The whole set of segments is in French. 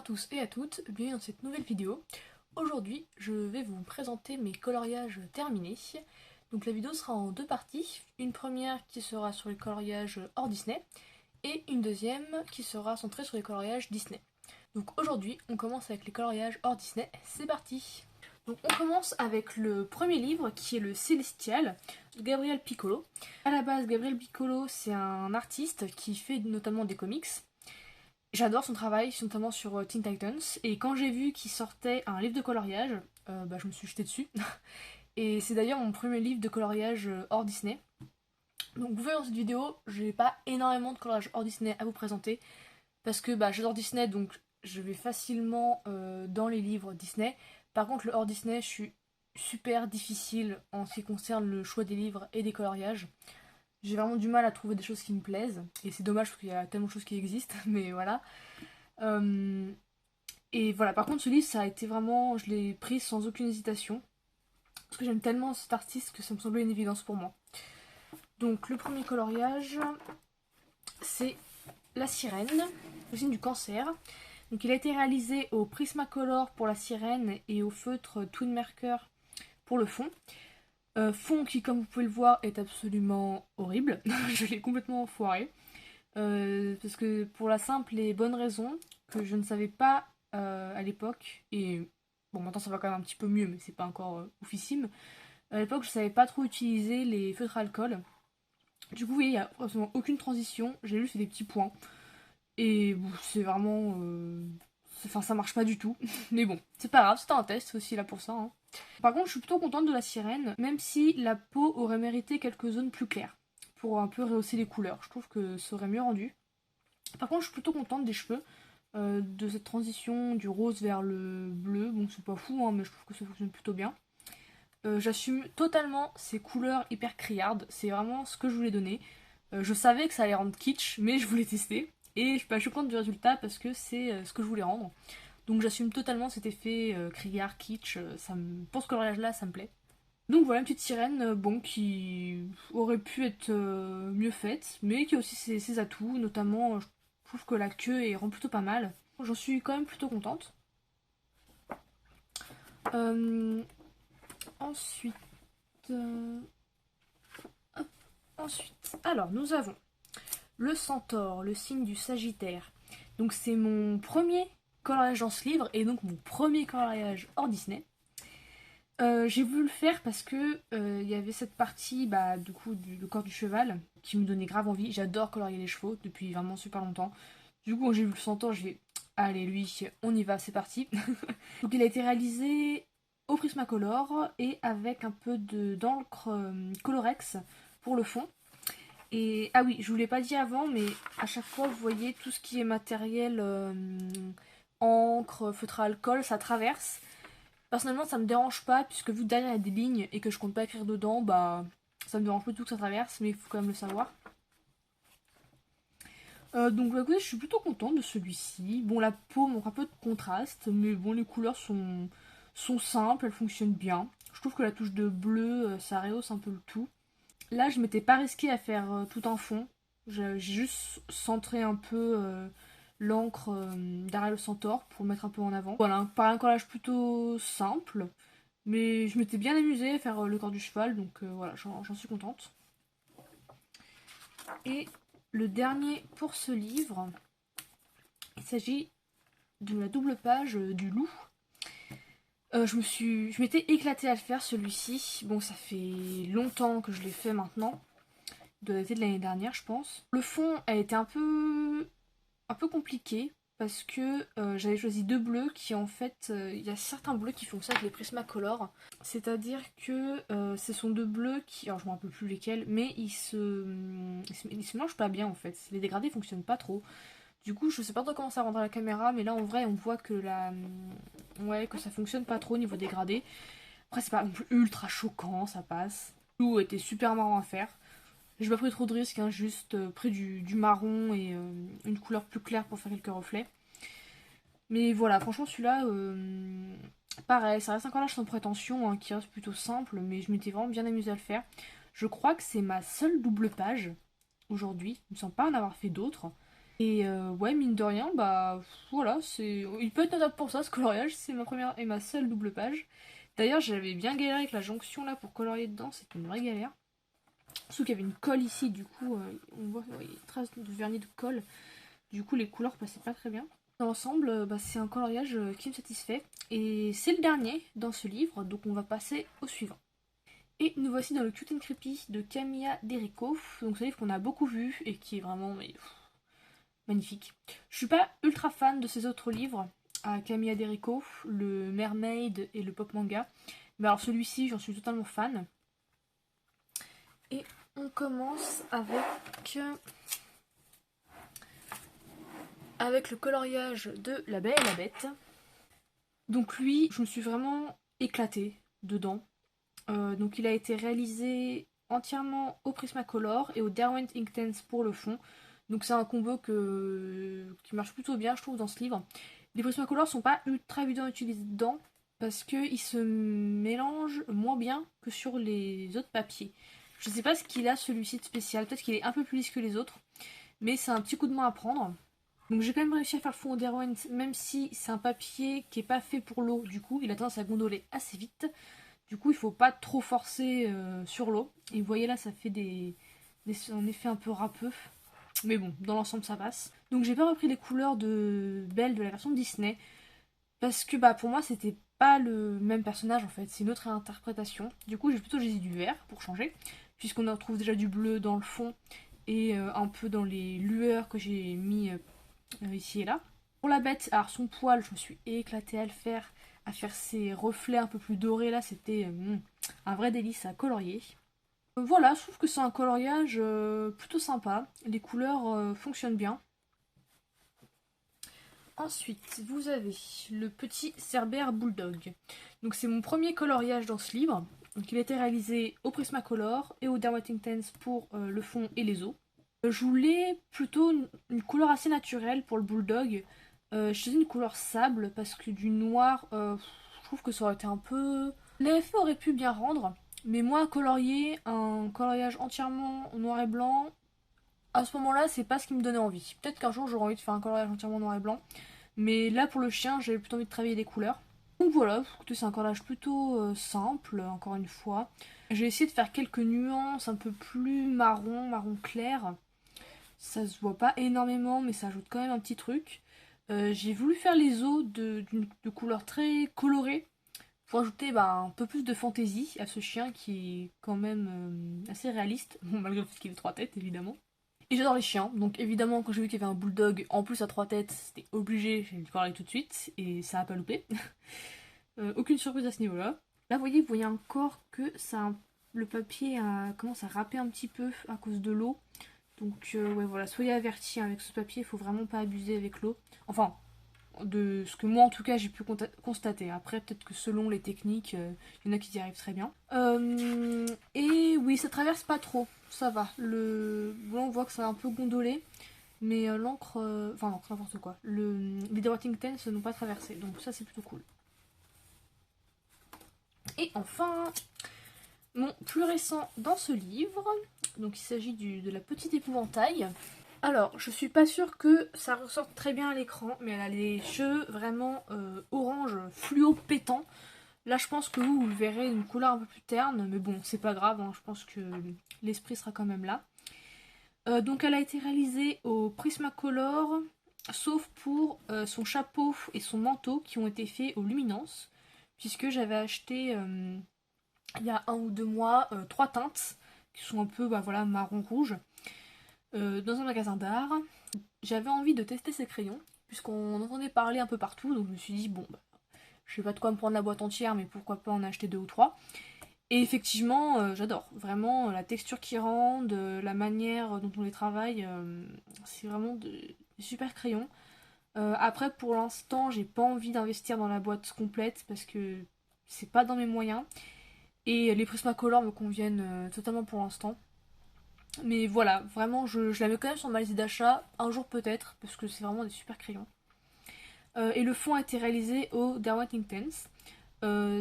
tous et à toutes, bienvenue dans cette nouvelle vidéo. Aujourd'hui, je vais vous présenter mes coloriages terminés. Donc la vidéo sera en deux parties. Une première qui sera sur les coloriages hors Disney et une deuxième qui sera centrée sur les coloriages Disney. Donc aujourd'hui, on commence avec les coloriages hors Disney. C'est parti! Donc on commence avec le premier livre qui est le Célestial de Gabriel Piccolo. À la base, Gabriel Piccolo, c'est un artiste qui fait notamment des comics. J'adore son travail, notamment sur Teen Titans, et quand j'ai vu qu'il sortait un livre de coloriage, je me suis jetée dessus. Et c'est d'ailleurs mon premier livre de coloriage hors Disney. Donc vous voyez dans cette vidéo, j'ai pas énormément de coloriage hors Disney à vous présenter, parce que j'adore Disney, donc je vais facilement dans les livres Disney. Par contre, le hors Disney, je suis super difficile en ce qui concerne le choix des livres et des coloriages. J'ai vraiment du mal à trouver des choses qui me plaisent. Et c'est dommage parce qu'il y a tellement de choses qui existent. Mais voilà. Et voilà, par contre ce livre, ça a été vraiment... Je l'ai pris sans aucune hésitation. Parce que j'aime tellement cet artiste que ça me semblait une évidence pour moi. Donc le premier coloriage, c'est La Sirène, le signe du cancer. Donc il a été réalisé au Prismacolor pour la sirène et au feutre Twin Marker pour le fond. Fond qui, comme vous pouvez le voir, est absolument horrible. Je l'ai complètement foiré. Parce que pour la simple et bonne raison que je ne savais pas à l'époque, et bon maintenant ça va quand même un petit peu mieux, mais c'est pas encore oufissime. À l'époque je savais pas trop utiliser les feutres à alcool. Du coup, vous voyez, il n'y a absolument aucune transition. J'ai juste fait des petits points. Et bon, c'est vraiment... Enfin, ça marche pas du tout. Mais bon, c'est pas grave, c'était un test, c'est aussi là pour ça. Hein. Par contre, je suis plutôt contente de la sirène, même si la peau aurait mérité quelques zones plus claires, pour un peu rehausser les couleurs. Je trouve que ça aurait mieux rendu. Par contre, je suis plutôt contente des cheveux, de cette transition du rose vers le bleu. Bon, c'est pas fou, hein, mais je trouve que ça fonctionne plutôt bien. J'assume totalement ces couleurs hyper criardes, c'est vraiment ce que je voulais donner. Je savais que ça allait rendre kitsch, mais je voulais tester. Et je suis contente du résultat parce que c'est ce que je voulais rendre. Donc j'assume totalement cet effet criard, kitsch. Pour ce coloriage là, ça me plaît. Donc voilà une petite sirène qui aurait pu être mieux faite, mais qui a aussi ses atouts. Notamment, je trouve que la queue rend plutôt pas mal. J'en suis quand même plutôt contente. Ensuite, alors nous avons le centaure, le signe du Sagittaire. Donc c'est mon premier coloriage dans ce livre et donc mon premier coloriage hors Disney. J'ai voulu le faire parce que il y avait cette partie du coup le corps du cheval qui me donnait grave envie. J'adore colorier les chevaux depuis vraiment super longtemps. Du coup quand j'ai vu le centaure, je vais allez lui, on y va, c'est parti. Donc il a été réalisé au Prismacolor et avec un peu d'encre Colorex pour le fond. Et ah oui, je vous l'ai pas dit avant, mais à chaque fois vous voyez tout ce qui est matériel encre, feutre à alcool, ça traverse. Personnellement ça me dérange pas puisque vu que derrière il y a des lignes et que je compte pas écrire dedans, ça me dérange pas du tout que ça traverse, mais il faut quand même le savoir. Donc écoutez, je suis plutôt contente de celui-ci. Bon, la peau manque un peu de contraste, mais bon, les couleurs sont simples, elles fonctionnent bien. Je trouve que la touche de bleu, ça rehausse un peu le tout. Là, je m'étais pas risquée à faire tout un fond. J'ai juste centré un peu l'encre derrière le centaure pour le mettre un peu en avant. Voilà, un collage plutôt simple, mais je m'étais bien amusée à faire le corps du cheval, donc voilà, j'en suis contente. Et le dernier pour ce livre, il s'agit de la double page du loup. Je m'étais éclatée à le faire celui-ci. Bon, ça fait longtemps que je l'ai fait maintenant. Il doit dater de l'année dernière, je pense. Le fond a été un peu compliqué parce que j'avais choisi deux bleus qui en fait, il y a certains bleus qui font ça avec les Prismacolor. C'est-à-dire que ce sont deux bleus qui, alors je ne me rappelle plus lesquels, mais ils se mélangent pas bien en fait. Les dégradés fonctionnent pas trop. Du coup, je sais pas trop comment ça rendra la caméra, mais là en vrai, on voit que que ça fonctionne pas trop au niveau dégradé. Après, c'est pas ultra choquant, ça passe. Tout était super marrant à faire. J'ai pas pris trop de risques, hein, juste pris du marron et une couleur plus claire pour faire quelques reflets. Mais voilà, franchement, celui-là, pareil, ça reste un collage sans prétention, hein, qui reste plutôt simple, mais je m'étais vraiment bien amusée à le faire. Je crois que c'est ma seule double page aujourd'hui, il me semble pas en avoir fait d'autres. Et ouais, mine de rien, bah voilà, il peut être notable pour ça, ce coloriage. C'est ma première et ma seule double page. D'ailleurs, j'avais bien galéré avec la jonction là pour colorier dedans, c'était une vraie galère. Surtout qu'il y avait une colle ici, du coup, on voit ouais, des traces de vernis de colle. Du coup, les couleurs passaient pas très bien. Dans l'ensemble, bah, c'est un coloriage qui me satisfait. Et c'est le dernier dans ce livre, donc on va passer au suivant. Et nous voici dans le Cute and Creepy de Camilla Derico. Donc c'est un livre qu'on a beaucoup vu et qui est vraiment magnifique. Je suis pas ultra fan de ses autres livres à Camilla Derico, le Mermaid et le Pop Manga. Mais alors celui-ci, j'en suis totalement fan. Et on commence avec le coloriage de La Belle et la Bête. Donc lui, je me suis vraiment éclatée dedans. Donc il a été réalisé entièrement au Prismacolor et au Derwent Inktense pour le fond. Donc c'est un combo qui marche plutôt bien, je trouve, dans ce livre. Les Prismacolor sont pas ultra évidents à utiliser dedans parce qu'ils se mélangent moins bien que sur les autres papiers. Je sais pas ce qu'il a celui-ci de spécial, peut-être qu'il est un peu plus lisse que les autres, mais c'est un petit coup de main à prendre. Donc j'ai quand même réussi à faire le fond au Derwent, même si c'est un papier qui est pas fait pour l'eau, du coup il a tendance à gondoler assez vite. Du coup il faut pas trop forcer sur l'eau. Et vous voyez là ça fait un effet un peu râpeux. Mais bon, dans l'ensemble ça passe. Donc j'ai pas repris les couleurs de Belle de la version Disney. Parce que bah pour moi c'était pas le même personnage en fait, c'est une autre interprétation. Du coup j'ai plutôt choisi du vert pour changer. Puisqu'on retrouve déjà du bleu dans le fond et un peu dans les lueurs que j'ai mis ici et là. Pour la bête, alors son poil, je me suis éclatée à faire ses reflets un peu plus dorés là, c'était un vrai délice à colorier. Voilà, je trouve que c'est un coloriage plutôt sympa, les couleurs fonctionnent bien. Ensuite, vous avez le petit Cerbère Bulldog. Donc c'est mon premier coloriage dans ce livre. Donc il a été réalisé au Prismacolor et au Derwent Inktense pour le fond et les os. Je voulais plutôt une couleur assez naturelle pour le bulldog. Je choisis une couleur sable parce que du noir, je trouve que ça aurait été un peu... L'effet aurait pu bien rendre, mais moi, colorier, un coloriage entièrement noir et blanc, à ce moment-là, c'est pas ce qui me donnait envie. Peut-être qu'un jour, j'aurais envie de faire un coloriage entièrement noir et blanc, mais là, pour le chien, j'avais plutôt envie de travailler les couleurs. Donc voilà, écoutez, c'est un coloriage plutôt simple, encore une fois. J'ai essayé de faire quelques nuances un peu plus marron, marron clair. Ça se voit pas énormément, mais ça ajoute quand même un petit truc. J'ai voulu faire les os de couleurs très colorées pour ajouter bah, un peu plus de fantaisie à ce chien qui est quand même assez réaliste, bon, malgré le fait qu'il ait trois têtes évidemment. Et j'adore les chiens, donc évidemment quand j'ai vu qu'il y avait un bulldog en plus à trois têtes, c'était obligé, j'ai dû parler tout de suite, et ça a pas loupé. Aucune surprise à ce niveau-là. Là vous voyez encore que le papier commence à râper un petit peu à cause de l'eau. Donc ouais voilà, soyez avertis avec ce papier, il faut vraiment pas abuser avec l'eau. Enfin, de ce que moi en tout cas j'ai pu constater. Après peut-être que selon les techniques, il y en a qui y arrivent très bien. Et oui, ça traverse pas trop, ça va. Là on voit que ça a un peu gondolé, mais l'encre... Enfin non, n'importe quoi. Les Derwent Tens n'ont pas traversé, donc ça c'est plutôt cool. Et enfin, mon plus récent dans ce livre, donc il s'agit de la petite épouvantail. Alors, je suis pas sûre que ça ressorte très bien à l'écran, mais elle a les cheveux vraiment orange fluo pétant. Là, je pense que vous le verrez une couleur un peu plus terne, mais bon, c'est pas grave, hein, je pense que l'esprit sera quand même là. Donc, elle a été réalisée au Prismacolor, sauf pour son chapeau et son manteau qui ont été faits au Luminance, puisque j'avais acheté il y a 1 ou 2 mois 3 teintes qui sont un peu bah, voilà, marron-rouge. Dans un magasin d'art. J'avais envie de tester ces crayons, puisqu'on entendait parler un peu partout, donc je me suis dit, bon, bah, je sais pas de quoi me prendre la boîte entière, mais pourquoi pas en acheter 2 ou 3. Et effectivement, j'adore. Vraiment, la texture qui rendent, la manière dont on les travaille, c'est vraiment des super crayons. Après, pour l'instant, j'ai pas envie d'investir dans la boîte complète, parce que c'est pas dans mes moyens. Et les Prismacolor me conviennent totalement pour l'instant. Mais voilà, vraiment, je la mets quand même sur ma liste d'achat, un jour peut-être, parce que c'est vraiment des super crayons. Et le fond a été réalisé au Derwent Inktense.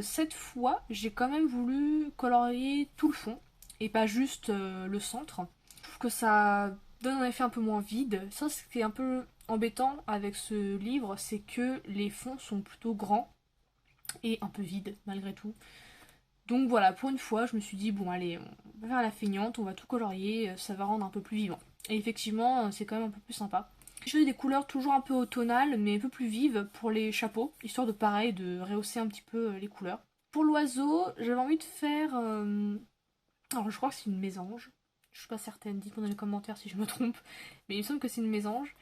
Cette fois, j'ai quand même voulu colorier tout le fond, et pas juste le centre. Je trouve que ça donne un effet un peu moins vide. Ça, ce qui est un peu embêtant avec ce livre, c'est que les fonds sont plutôt grands et un peu vides malgré tout. Donc voilà, pour une fois, je me suis dit, bon allez, on va faire la feignante, on va tout colorier, ça va rendre un peu plus vivant. Et effectivement, c'est quand même un peu plus sympa. Je fais des couleurs toujours un peu automnales, mais un peu plus vives pour les chapeaux, histoire de pareil, de rehausser un petit peu les couleurs. Pour l'oiseau, j'avais envie de faire... alors je crois que c'est une mésange. Je suis pas certaine, dites-moi dans les commentaires si je me trompe. Mais il me semble que c'est une mésange.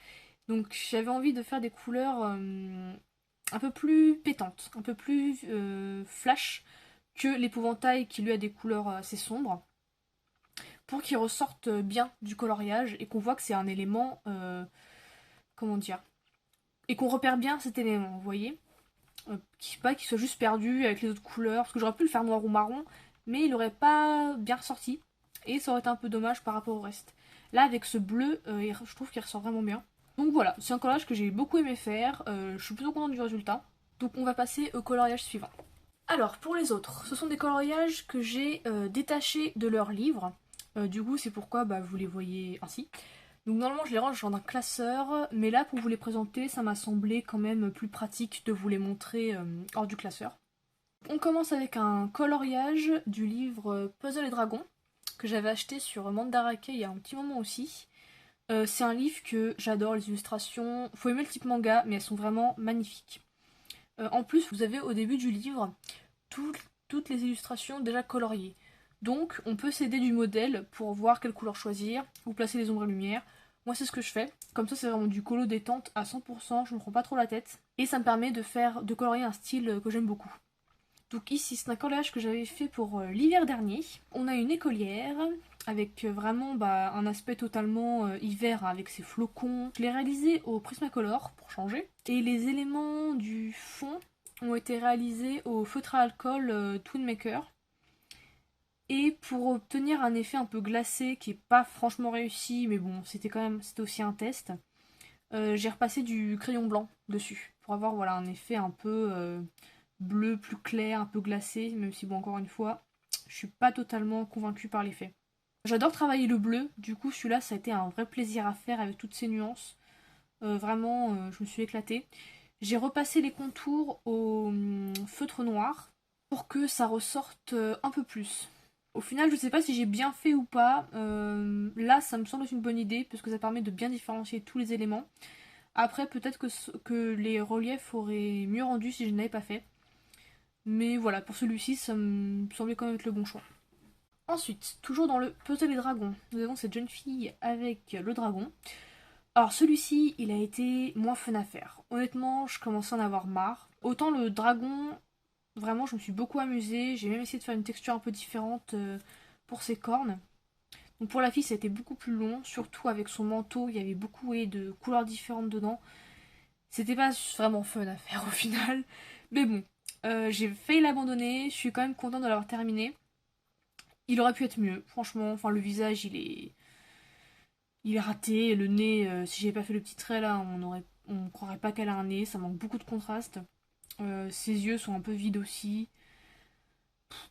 Donc j'avais envie de faire des couleurs un peu plus pétantes, un peu plus flash que l'épouvantail qui lui a des couleurs assez sombres. Pour qu'il ressorte bien du coloriage et qu'on voit que c'est un élément... comment dire, et qu'on repère bien cet élément, vous voyez, qu'il soit juste perdu avec les autres couleurs, parce que j'aurais pu le faire noir ou marron, mais il aurait pas bien ressorti, et ça aurait été un peu dommage par rapport au reste. Là, avec ce bleu, je trouve qu'il ressort vraiment bien. Donc voilà, c'est un coloriage que j'ai beaucoup aimé faire, je suis plutôt contente du résultat. Donc on va passer au coloriage suivant. Alors, pour les autres, ce sont des coloriages que j'ai détachés de leur livre. Du coup, c'est pourquoi vous les voyez ainsi. Donc normalement je les range dans un classeur, mais là pour vous les présenter, ça m'a semblé quand même plus pratique de vous les montrer hors du classeur. On commence avec un coloriage du livre Puzzle et Dragons, que j'avais acheté sur Mandarake il y a un petit moment aussi. C'est un livre que j'adore, les illustrations, faut aimer le type manga, mais elles sont vraiment magnifiques. En plus, vous avez au début du livre toutes les illustrations déjà coloriées. Donc on peut s'aider du modèle pour voir quelle couleur choisir, ou placer les ombres et lumières. Moi c'est ce que je fais, comme ça c'est vraiment du colo détente à 100%, je me prends pas trop la tête. Et ça me permet de colorier un style que j'aime beaucoup. Donc ici c'est un coloriage que j'avais fait pour l'hiver dernier. On a une écolière avec vraiment un aspect totalement hiver hein, avec ses flocons. Je l'ai réalisé au Prismacolor pour changer. Et les éléments du fond ont été réalisés au feutre à alcool Twin Maker. Et pour obtenir un effet un peu glacé qui est pas franchement réussi, mais bon, c'était aussi un test, j'ai repassé du crayon blanc dessus pour avoir voilà un effet un peu bleu plus clair, un peu glacé, même si bon encore une fois, je suis pas totalement convaincue par l'effet. J'adore travailler le bleu, du coup celui-là ça a été un vrai plaisir à faire avec toutes ces nuances. Vraiment, je me suis éclatée. J'ai repassé les contours au feutre noir pour que ça ressorte un peu plus. Au final, je sais pas si j'ai bien fait ou pas. Là, ça me semble être une bonne idée parce que ça permet de bien différencier tous les éléments. Après, peut-être que les reliefs auraient mieux rendu si je n'avais pas fait. Mais voilà, pour celui-ci, ça me semblait quand même être le bon choix. Ensuite, toujours dans le Puzzle et Dragons, nous avons cette jeune fille avec le dragon. Alors celui-ci, il a été moins fun à faire. Honnêtement, je commençais à en avoir marre. Autant le dragon, vraiment, je me suis beaucoup amusée. J'ai même essayé de faire une texture un peu différente pour ses cornes. Donc pour la fille, ça a été beaucoup plus long, surtout avec son manteau, il y avait beaucoup de couleurs différentes dedans. C'était pas vraiment fun à faire au final. Mais bon, j'ai failli l'abandonner, je suis quand même contente de l'avoir terminé. Il aurait pu être mieux, franchement. Enfin, le visage, il est raté. Le nez, si j'avais pas fait le petit trait là, on croirait pas qu'elle a un nez. Ça manque beaucoup de contraste. Ses yeux sont un peu vides aussi.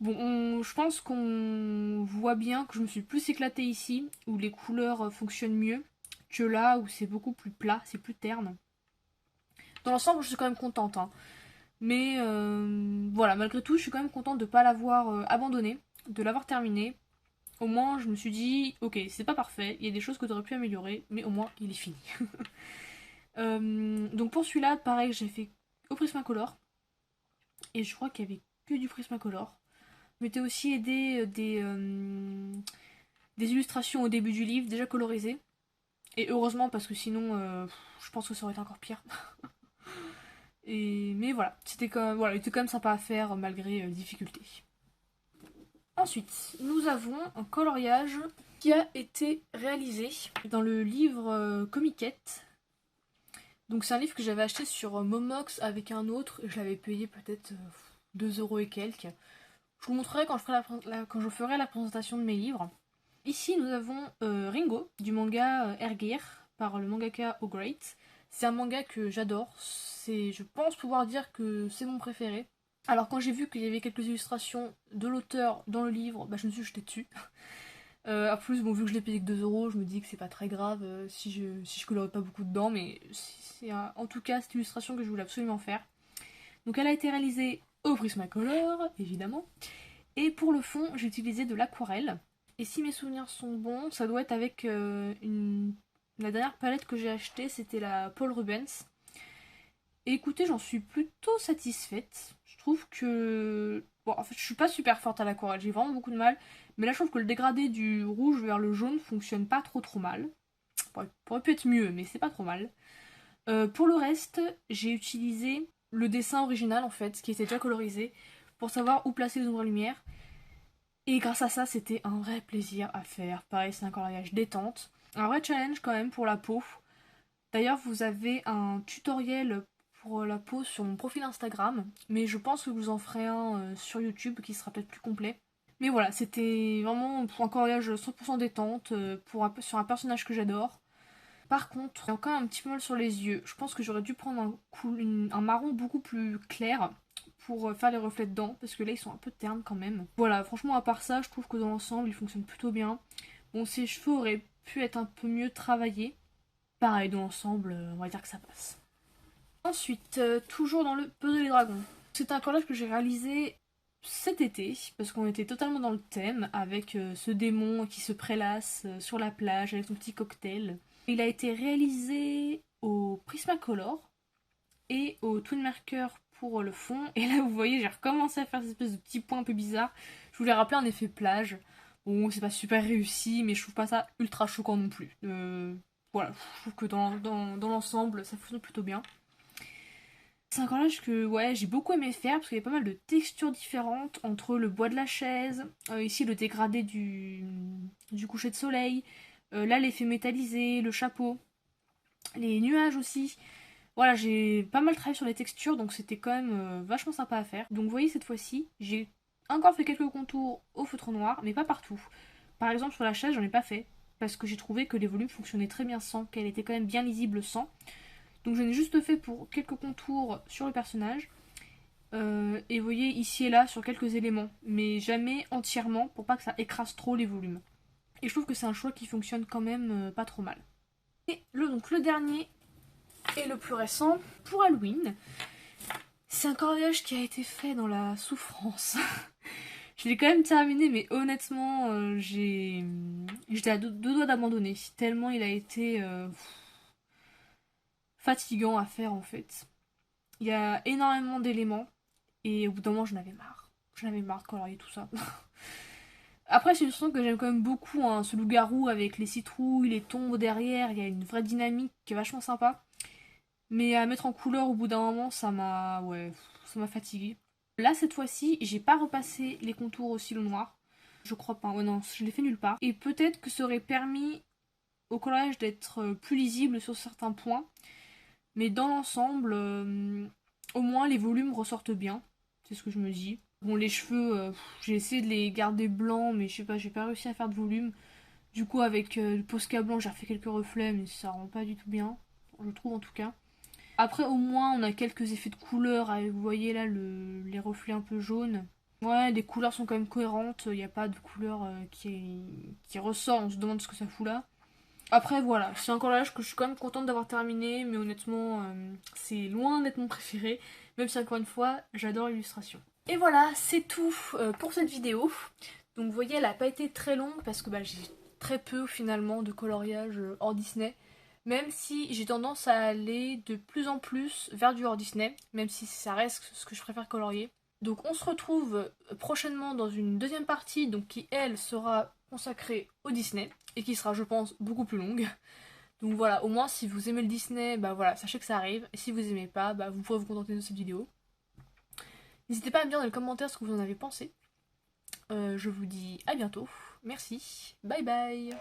Bon, je pense qu'on voit bien que je me suis plus éclatée ici, où les couleurs fonctionnent mieux, que là où c'est beaucoup plus plat, c'est plus terne. Dans l'ensemble, je suis quand même contente. Hein. Mais voilà, malgré tout, je suis quand même contente de ne pas l'avoir abandonné, de l'avoir terminé. Au moins, je me suis dit, ok, c'est pas parfait, il y a des choses que tu aurais pu améliorer, mais au moins, il est fini. Donc pour celui-là, pareil, j'ai fait au Prismacolor. Et je crois qu'il y avait que du Prismacolor. Je m'étais aussi aidé des illustrations au début du livre, déjà colorisées. Et heureusement, parce que sinon, je pense que ça aurait été encore pire. Mais voilà, il était quand même sympa à faire malgré les difficultés. Ensuite, nous avons un coloriage qui a été réalisé dans le livre Comiquette. Donc c'est un livre que j'avais acheté sur Momox avec un autre, et je l'avais payé peut-être 2 € et quelques. Je vous montrerai quand je ferai la présentation de mes livres. Ici, nous avons Ringo, du manga Air par le mangaka O Great. C'est un manga que j'adore. Je pense pouvoir dire que c'est mon préféré. Alors, quand j'ai vu qu'il y avait quelques illustrations de l'auteur dans le livre, je me suis jetée dessus. En plus, bon, vu que je l'ai payé que 2 euros, je me dis que c'est pas très grave si je colorie pas beaucoup dedans, mais c'est en tout cas cette illustration que je voulais absolument faire. Donc elle a été réalisée au Prismacolor, évidemment. Et pour le fond, j'ai utilisé de l'aquarelle. Et si mes souvenirs sont bons, ça doit être avec la dernière palette que j'ai achetée, c'était la Paul Rubens. Et écoutez, j'en suis plutôt satisfaite. Je trouve que... Bon, en fait, je suis pas super forte à l'aquarelle, j'ai vraiment beaucoup de mal. Mais là, je trouve que le dégradé du rouge vers le jaune fonctionne pas trop mal. Ça pourrait pu être mieux, mais c'est pas trop mal. Pour le reste, j'ai utilisé le dessin original, en fait, qui était déjà colorisé, pour savoir où placer les ombres et lumière. Et grâce à ça, c'était un vrai plaisir à faire. Pareil, c'est un coloriage détente. Un vrai challenge quand même pour la peau. D'ailleurs, vous avez un tutoriel pour la peau sur mon profil Instagram, mais je pense que vous en ferez un sur YouTube qui sera peut-être plus complet. Mais voilà, c'était vraiment pour un coloriage 100% détente sur un personnage que j'adore. Par contre, j'ai encore un petit peu mal sur les yeux. Je pense que j'aurais dû prendre un marron beaucoup plus clair pour faire les reflets dedans, parce que là ils sont un peu ternes quand même. Voilà, franchement à part ça, je trouve que dans l'ensemble il fonctionne plutôt bien. Bon, ses cheveux auraient pu être un peu mieux travaillés. Pareil, dans l'ensemble, on va dire que ça passe. Ensuite, toujours dans le Puzzle des Dragons. C'est un collage que j'ai réalisé cet été, parce qu'on était totalement dans le thème, avec ce démon qui se prélasse sur la plage avec son petit cocktail. Il a été réalisé au Prismacolor et au Twin Marker pour le fond. Et là, vous voyez, j'ai recommencé à faire cette espèce de petits points un peu bizarres. Je voulais rappeler un effet plage. Bon, c'est pas super réussi, mais je trouve pas ça ultra choquant non plus. Voilà, je trouve que dans l'ensemble, ça fonctionne plutôt bien. C'est un collage que ouais, j'ai beaucoup aimé faire parce qu'il y a pas mal de textures différentes entre le bois de la chaise, ici le dégradé du coucher de soleil, là l'effet métallisé, le chapeau, les nuages aussi. Voilà, j'ai pas mal travaillé sur les textures donc c'était quand même vachement sympa à faire. Donc vous voyez cette fois-ci, j'ai encore fait quelques contours au feutre noir, mais pas partout. Par exemple sur la chaise, j'en ai pas fait parce que j'ai trouvé que les volumes fonctionnaient très bien sans, qu'elle était quand même bien lisible sans. Donc je n'ai juste fait pour quelques contours sur le personnage. Et vous voyez ici et là sur quelques éléments. Mais jamais entièrement pour pas que ça écrase trop les volumes. Et je trouve que c'est un choix qui fonctionne quand même pas trop mal. Et donc le dernier et le plus récent, pour Halloween. C'est un coloriage qui a été fait dans la souffrance. Je l'ai quand même terminé, mais honnêtement, j'étais à deux doigts d'abandonner. Tellement il a été fatigant à faire en fait. Il y a énormément d'éléments et au bout d'un moment j'en avais marre. J'en avais marre de colorier tout ça. Après c'est une chanson que j'aime quand même beaucoup, hein, ce loup-garou avec les citrouilles, les tombes derrière, il y a une vraie dynamique qui est vachement sympa. Mais à mettre en couleur au bout d'un moment ça m'a fatigué. Là cette fois-ci j'ai pas repassé les contours au stylo noir. Je crois pas, ouais non, je l'ai fait nulle part. Et peut-être que ça aurait permis au coloriage d'être plus lisible sur certains points. Mais dans l'ensemble, au moins les volumes ressortent bien. C'est ce que je me dis. Bon, les cheveux, j'ai essayé de les garder blancs, mais je sais pas, j'ai pas réussi à faire de volume. Du coup, avec le Posca blanc, j'ai refait quelques reflets, mais ça rend pas du tout bien. Je trouve en tout cas. Après, au moins, on a quelques effets de couleur. Vous voyez là les reflets un peu jaunes. Ouais, les couleurs sont quand même cohérentes. Il n'y a pas de couleur qui ressort. On se demande ce que ça fout là. Après voilà, c'est un collage que je suis quand même contente d'avoir terminé, mais honnêtement, c'est loin d'être mon préféré, même si encore une fois, j'adore l'illustration. Et voilà, c'est tout pour cette vidéo. Donc vous voyez, elle n'a pas été très longue parce que j'ai très peu finalement de coloriage hors Disney, même si j'ai tendance à aller de plus en plus vers du hors Disney, même si ça reste ce que je préfère colorier. Donc on se retrouve prochainement dans une deuxième partie, donc qui elle sera consacrée au Disney et qui sera je pense beaucoup plus longue. Donc voilà, au moins si vous aimez le Disney, voilà, sachez que ça arrive. Et si vous aimez pas, vous pourrez vous contenter de cette vidéo. N'hésitez pas à me dire dans les commentaires ce que vous en avez pensé. Je vous dis à bientôt. Merci. Bye bye.